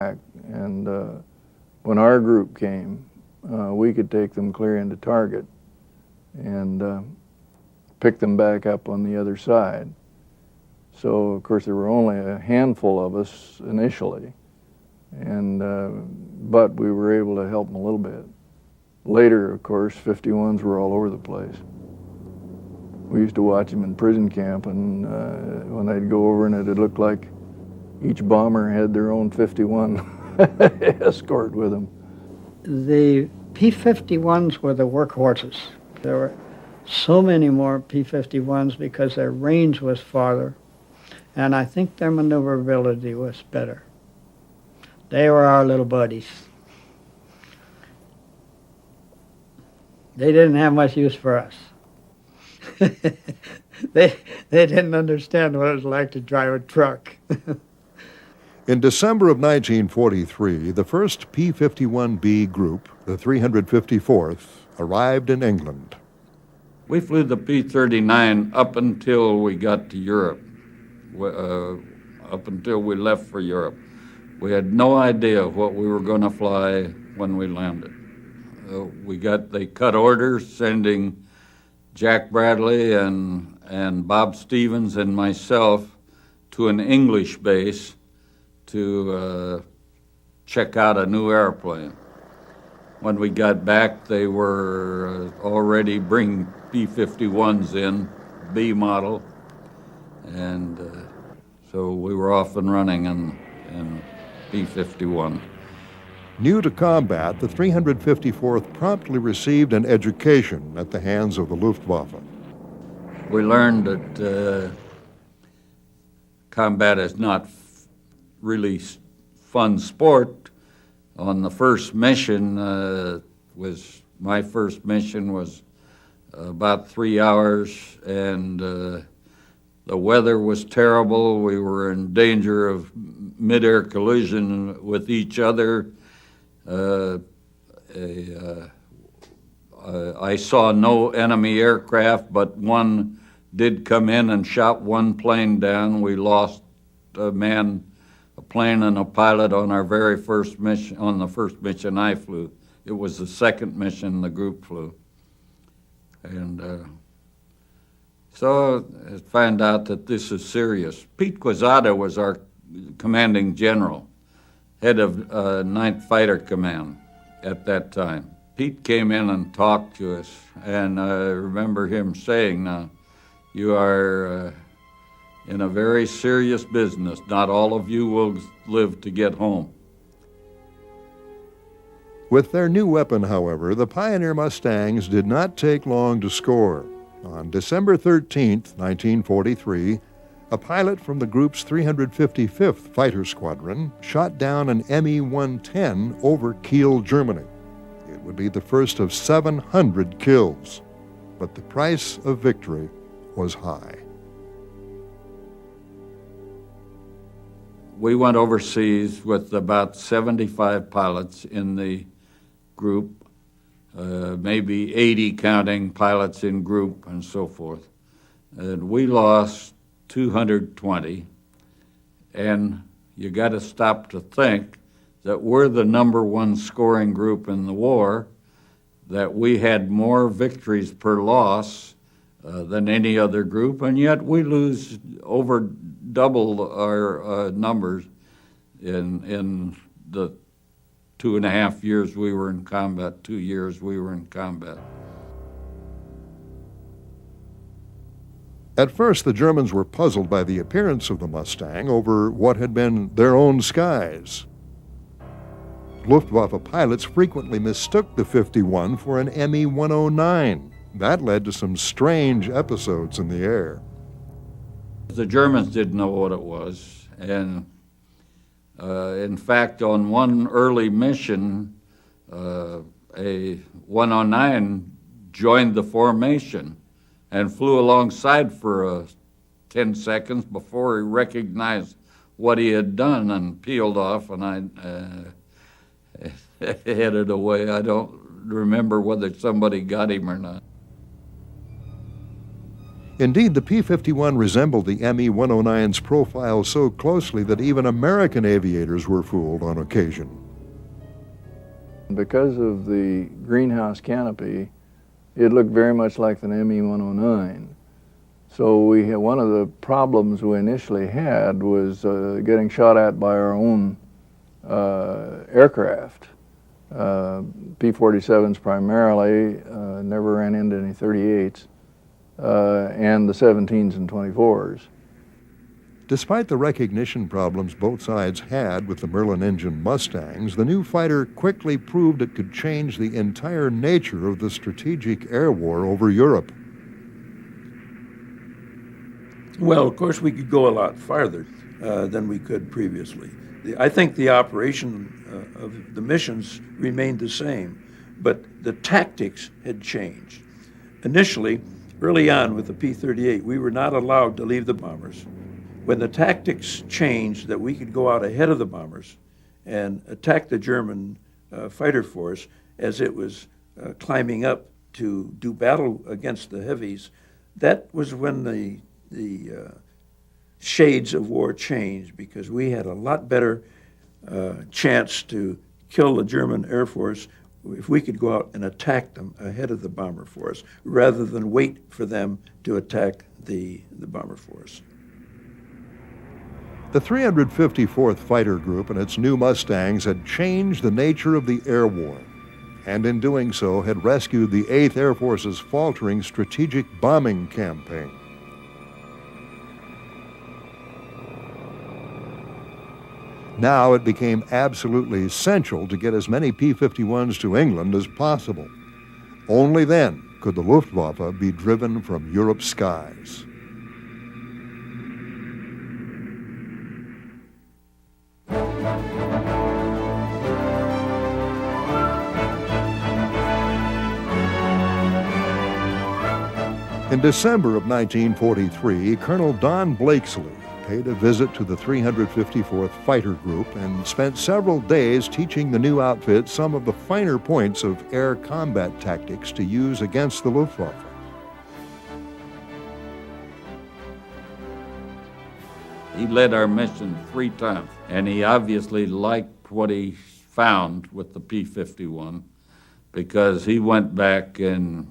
And when our group came, we could take them clear into target and pick them back up on the other side. So, of course, there were only a handful of us initially, and but we were able to help them a little bit. Later, of course, 51s were all over the place. We used to watch them in prison camp, and when they'd go over, and it looked like each bomber had their own 51 escort with them. The P-51s were the workhorses. There were so many more P-51s because their range was farther, and I think their maneuverability was better. They were our little buddies. They didn't have much use for us. They didn't understand what it was like to drive a truck. In December of 1943, the first P-51B group, the 354th, arrived in England. We flew the P-39 up until we got to Europe, up until we left for Europe. We had no idea what we were going to fly when we landed. They cut orders sending Jack Bradley and Bob Stevens and myself to an English base to check out a new airplane. When we got back, they were already bringing P-51s in, B model, and so we were off and running in P-51. New to combat, the 354th promptly received an education at the hands of the Luftwaffe. We learned that combat is not really fun sport. On the first mission, my first mission was about 3 hours, and the weather was terrible. We were in danger of mid-air collision with each other. I saw no enemy aircraft, but one did come in and shot one plane down. We lost a plane and a pilot on our very first mission, on the first mission I flew. It was the second mission the group flew. And so I found out that this is serious. Pete Quezada was our commanding general, head of 9th Fighter Command at that time. Pete came in and talked to us, and I remember him saying, "Now, you are in a very serious business. Not all of you will live to get home." With their new weapon, however, the Pioneer Mustangs did not take long to score. On December 13, 1943, a pilot from the group's 355th Fighter Squadron shot down an Me-110 over Kiel, Germany. It would be the first of 700 kills, but the price of victory was high. We went overseas with about 75 pilots in the group, maybe 80 counting pilots in group and so forth. And we lost 220, and you got to stop to think that we're the #1 scoring group in the war, that we had more victories per loss than any other group, and yet we lose over double our numbers in the 2.5 years we were in combat, 2 years we were in combat. At first, the Germans were puzzled by the appearance of the Mustang over what had been their own skies. Luftwaffe pilots frequently mistook the 51 for an Me-109. That led to some strange episodes in the air. The Germans didn't know what it was, and in fact, on one early mission, a 109 joined the formation and flew alongside for 10 seconds before he recognized what he had done and peeled off, and I headed away. I don't remember whether somebody got him or not. Indeed, the P-51 resembled the Me-109's profile so closely that even American aviators were fooled on occasion. Because of the greenhouse canopy, it looked very much like an Me-109. So one of the problems we initially had was getting shot at by our own aircraft. P-47s primarily, never ran into any 38s, and the 17s and 24s. Despite the recognition problems both sides had with the Merlin engine Mustangs, the new fighter quickly proved it could change the entire nature of the strategic air war over Europe. Well, of course, we could go a lot farther than we could previously. I think the operation of the missions remained the same, but the tactics had changed. Initially, early on with the P-38, we were not allowed to leave the bombers. When the tactics changed that we could go out ahead of the bombers and attack the German fighter force as it was climbing up to do battle against the heavies, that was when the shades of war changed, because we had a lot better chance to kill the German Air Force if we could go out and attack them ahead of the bomber force, rather than wait for them to attack the bomber force. The 354th Fighter Group and its new Mustangs had changed the nature of the air war, and in doing so had rescued the 8th Air Force's faltering strategic bombing campaign. Now it became absolutely essential to get as many P-51s to England as possible. Only then could the Luftwaffe be driven from Europe's skies. In December of 1943, Colonel Don Blakesley paid a visit to the 354th Fighter Group and spent several days teaching the new outfit some of the finer points of air combat tactics to use against the Luftwaffe. He led our mission 3 times, and he obviously liked what he found with the P-51, because he went back and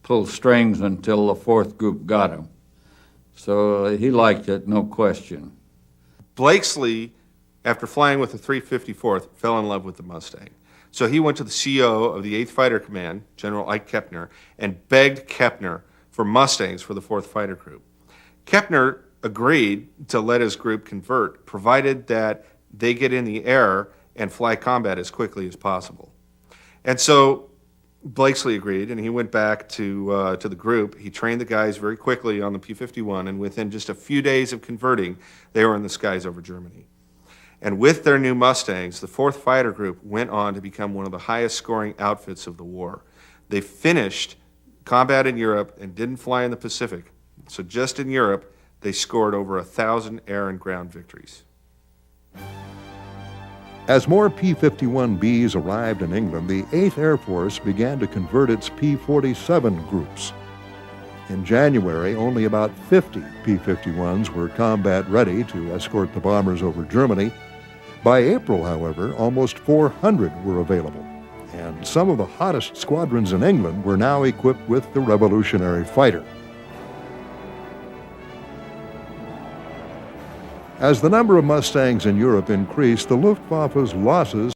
pulled strings until the 4th group got him. So he liked it, no question. Blakesley, after flying with the 354th, fell in love with the Mustang. So he went to the CO of the 8th Fighter Command, General Ike Kepner, and begged Kepner for Mustangs for the 4th Fighter Group. Kepner agreed to let his group convert, provided that they get in the air and fly combat as quickly as possible. And so Blakesley agreed, and he went back to the group. He trained the guys very quickly on the P-51, and within just a few days of converting, they were in the skies over Germany. And with their new Mustangs, the 4th Fighter Group went on to become one of the highest scoring outfits of the war. They finished combat in Europe and didn't fly in the Pacific. So just in Europe, they scored over 1,000 air and ground victories. As more P-51Bs arrived in England, the 8th Air Force began to convert its P-47 groups. In January, only about 50 P-51s were combat ready to escort the bombers over Germany. By April, however, almost 400 were available, and some of the hottest squadrons in England were now equipped with the Revolutionary Fighter. As the number of Mustangs in Europe increased, the Luftwaffe's losses